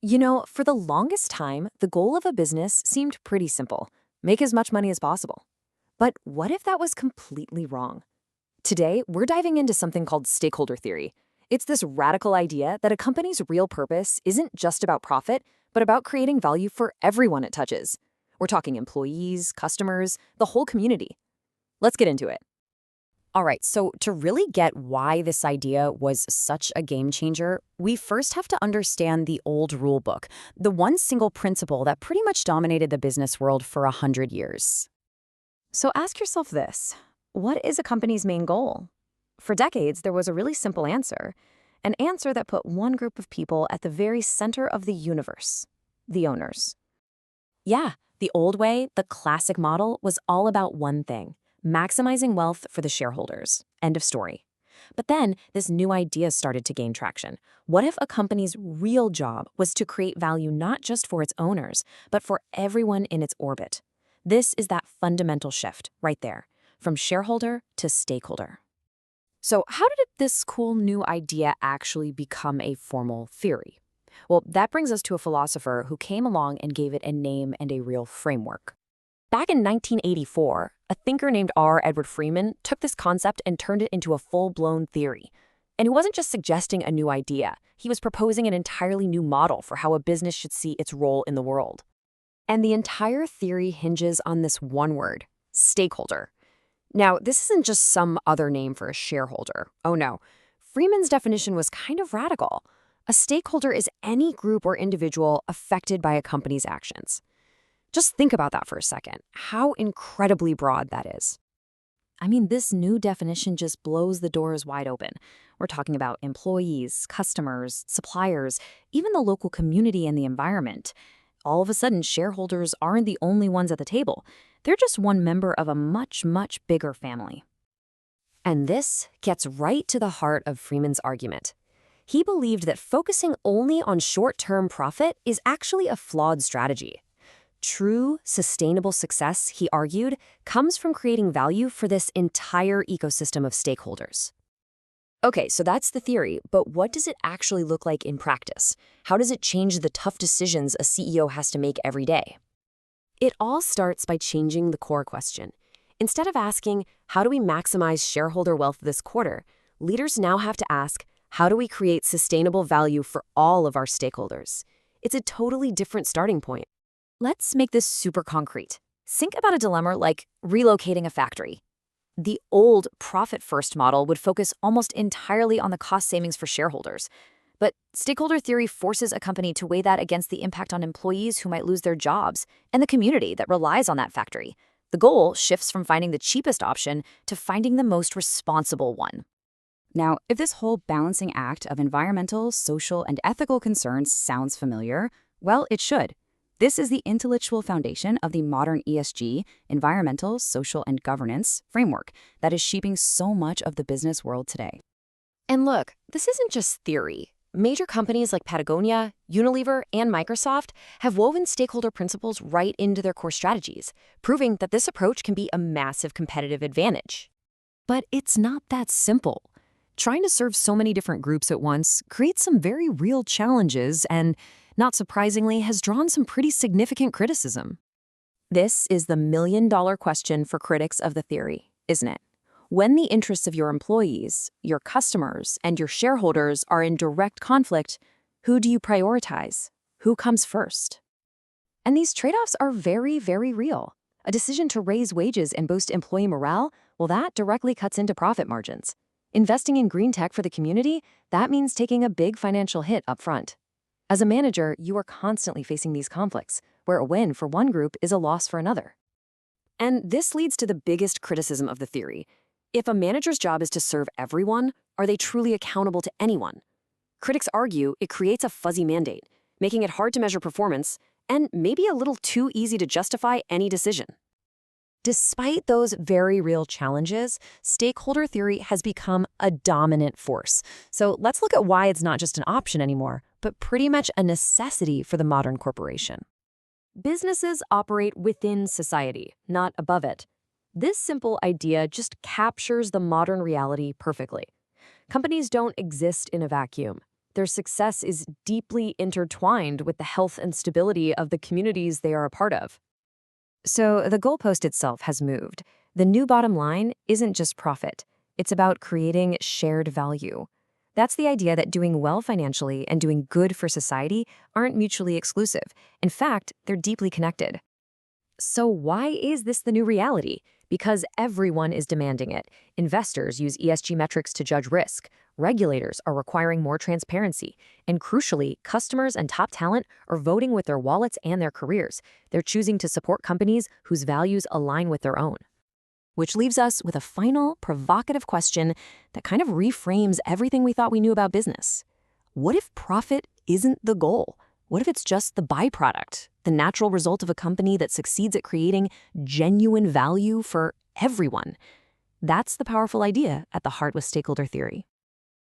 For the longest time, the goal of a business seemed pretty simple: make as much money as possible. But what if that was completely wrong? Today, we're diving into something called stakeholder theory. It's this radical idea that a company's real purpose isn't just about profit, but about creating value for everyone it touches. We're talking employees, customers, the whole community. Let's get into it. All right, so to really get why this idea was such a game changer, we first have to understand the old rule book, the one single principle that pretty much dominated the business world for 100 years. So ask yourself this: what is a company's main goal? For decades, there was a really simple answer, an answer that put one group of people at the very center of the universe: the owners. Yeah, the old way, the classic model, was all about one thing: maximizing wealth for the shareholders. End of story. But then this new idea started to gain traction. What if a company's real job was to create value not just for its owners, but for everyone in its orbit? This is that fundamental shift right there, from shareholder to stakeholder. So how did this cool new idea actually become a formal theory? Well, that brings us to a philosopher who came along and gave it a name and a real framework. Back in 1984, a thinker named Edward Freeman took this concept and turned it into a full-blown theory. And he wasn't just suggesting a new idea, he was proposing an entirely new model for how a business should see its role in the world. And the entire theory hinges on this one word: stakeholder. Now, this isn't just some other name for a shareholder. Oh no. Freeman's definition was kind of radical. A stakeholder is any group or individual affected by a company's actions. Just think about that for a second. How incredibly broad that is. I mean, this new definition just blows the doors wide open. We're talking about employees, customers, suppliers, even the local community and the environment. All of a sudden, shareholders aren't the only ones at the table. They're just one member of a much, much bigger family. And this gets right to the heart of Freeman's argument. He believed that focusing only on short-term profit is actually a flawed strategy. True, sustainable success, he argued, comes from creating value for this entire ecosystem of stakeholders. Okay, so that's the theory, but what does it actually look like in practice? How does it change the tough decisions a CEO has to make every day? It all starts by changing the core question. Instead of asking, how do we maximize shareholder wealth this quarter, leaders now have to ask, how do we create sustainable value for all of our stakeholders? It's a totally different starting point. Let's make this super concrete. Think about a dilemma like relocating a factory. The old profit-first model would focus almost entirely on the cost savings for shareholders. But stakeholder theory forces a company to weigh that against the impact on employees who might lose their jobs and the community that relies on that factory. The goal shifts from finding the cheapest option to finding the most responsible one. Now, if this whole balancing act of environmental, social, and ethical concerns sounds familiar, well, it should. This is the intellectual foundation of the modern ESG, environmental, social, and governance framework that is shaping so much of the business world today. And look, this isn't just theory. Major companies like Patagonia, Unilever, and Microsoft have woven stakeholder principles right into their core strategies, proving that this approach can be a massive competitive advantage. But it's not that simple. Trying to serve so many different groups at once creates some very real challenges and, not surprisingly, has drawn some pretty significant criticism. This is the million-dollar question for critics of the theory, isn't it? When the interests of your employees, your customers, and your shareholders are in direct conflict, who do you prioritize? Who comes first? And these trade-offs are very, very real. A decision to raise wages and boost employee morale, well, that directly cuts into profit margins. Investing in green tech for the community, that means taking a big financial hit up front. As a manager, you are constantly facing these conflicts, where a win for one group is a loss for another. And this leads to the biggest criticism of the theory. If a manager's job is to serve everyone, are they truly accountable to anyone? Critics argue it creates a fuzzy mandate, making it hard to measure performance and maybe a little too easy to justify any decision. Despite those very real challenges, stakeholder theory has become a dominant force. So let's look at why it's not just an option anymore, but pretty much a necessity for the modern corporation. Businesses operate within society, not above it. This simple idea just captures the modern reality perfectly. Companies don't exist in a vacuum. their success is deeply intertwined with the health and stability of the communities they are a part of. So the goalpost itself has moved. The new bottom line isn't just profit, it's about creating shared value. That's the idea that doing well financially and doing good for society aren't mutually exclusive. In fact, they're deeply connected. So why is this the new reality? Because everyone is demanding it. Investors use ESG metrics to judge risk. Regulators are requiring more transparency. And crucially, customers and top talent are voting with their wallets and their careers. They're choosing to support companies whose values align with their own. Which leaves us with a final, provocative question that kind of reframes everything we thought we knew about business. What if profit isn't the goal? What if it's just the byproduct, the natural result of a company that succeeds at creating genuine value for everyone? That's the powerful idea at the heart with stakeholder theory.